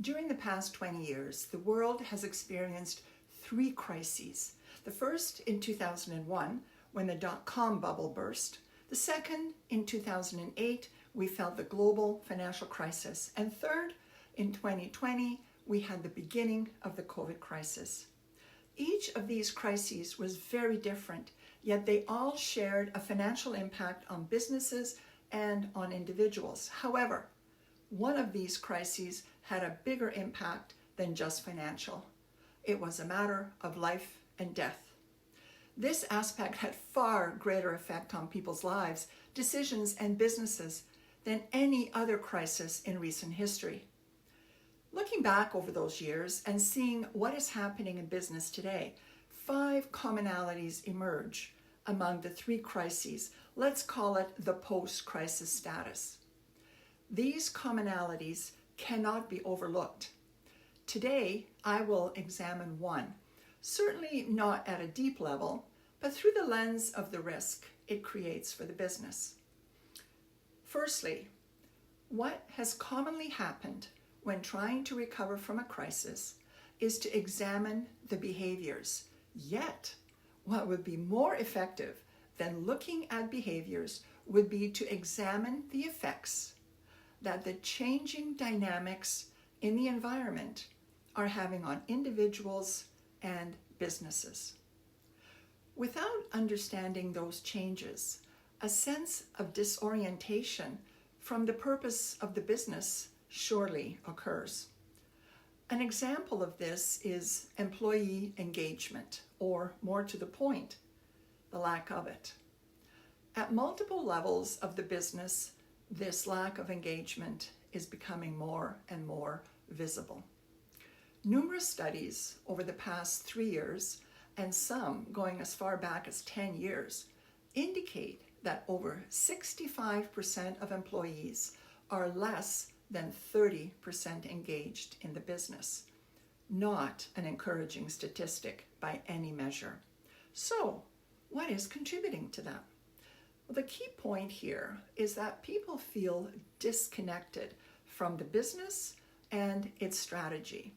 During the past 20 years, the world has experienced three crises. The first in 2001, when the dot-com bubble burst. The second, in 2008, we felt the global financial crisis. And third, in 2020, we had the beginning of the COVID crisis. Each of these crises was very different, yet they all shared a financial impact on businesses and on individuals. However, one of these crises had a bigger impact than just financial. It was a matter of life and death. This aspect had far greater effect on people's lives, decisions, and businesses than any other crisis in recent history. Looking back over those years and seeing what is happening in business today, 5 commonalities emerge among the 3 crises. Let's call it the post-crisis status. These commonalities cannot be overlooked. Today, I will examine one, certainly not at a deep level, but through the lens of the risk it creates for the business. Firstly, what has commonly happened when trying to recover from a crisis is to examine the behaviors. Yet, what would be more effective than looking at behaviors would be to examine the effects that the changing dynamics in the environment are having on individuals and businesses. Without understanding those changes, a sense of disorientation from the purpose of the business surely occurs. An example of this is employee engagement, or more to the point, the lack of it. At multiple levels of the business, this lack of engagement is becoming more and more visible. Numerous studies over the past 3 years, and some going as far back as 10 years, indicate that over 65% of employees are less than 30% engaged in the business. Not an encouraging statistic by any measure. So, what is contributing to that? Well, the key point here is that people feel disconnected from the business and its strategy.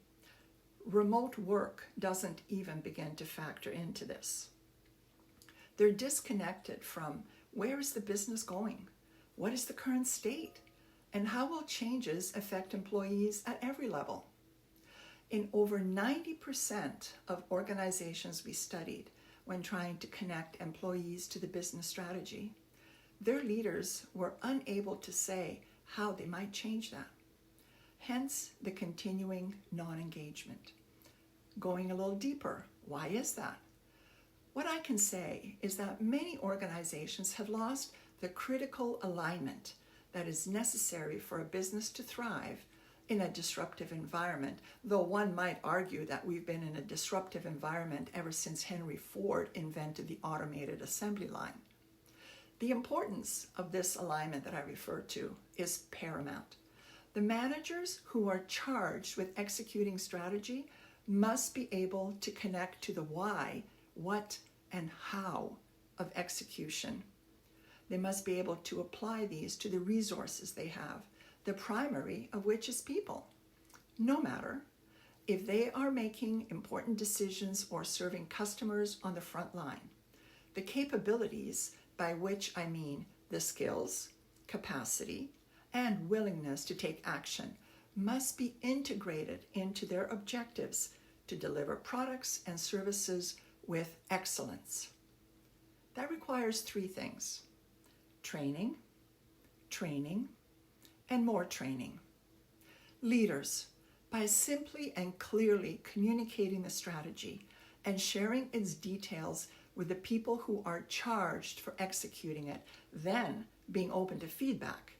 Remote work doesn't even begin to factor into this. They're disconnected from where is the business going? What is the current state? And how will changes affect employees at every level? In over 90% of organizations we studied when trying to connect employees to the business strategy, their leaders were unable to say how they might change that. Hence the continuing non-engagement. Going a little deeper, why is that? What I can say is that many organizations have lost the critical alignment that is necessary for a business to thrive in a disruptive environment, though one might argue that we've been in a disruptive environment ever since Henry Ford invented the automated assembly line. The importance of this alignment that I refer to is paramount. The managers who are charged with executing strategy must be able to connect to the why, what, and how of execution. They must be able to apply these to the resources they have, the primary of which is people. No matter if they are making important decisions or serving customers on the front line. The capabilities, by which I mean the skills, capacity, and willingness to take action, must be integrated into their objectives to deliver products and services with excellence. That requires 3 things: training, training, and more training. Leaders, by simply and clearly communicating the strategy and sharing its details with the people who are charged for executing it, then being open to feedback,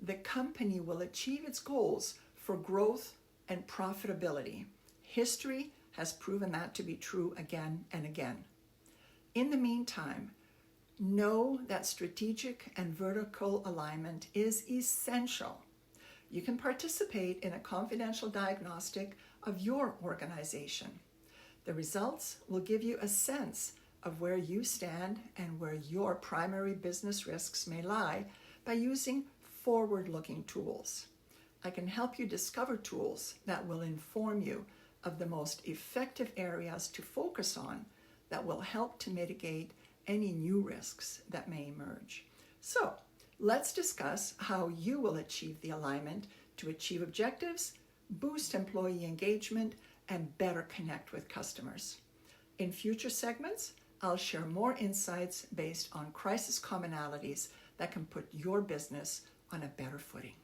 the company will achieve its goals for growth and profitability. History has proven that to be true again and again. In the meantime, know that strategic and vertical alignment is essential. You can participate in a confidential diagnostic of your organization. The results will give you a sense of where you stand and where your primary business risks may lie by using forward-looking tools. I can help you discover tools that will inform you of the most effective areas to focus on that will help to mitigate any new risks that may emerge. So let's discuss how you will achieve the alignment to achieve objectives, boost employee engagement, and better connect with customers. In future segments, I'll share more insights based on crisis commonalities that can put your business on a better footing.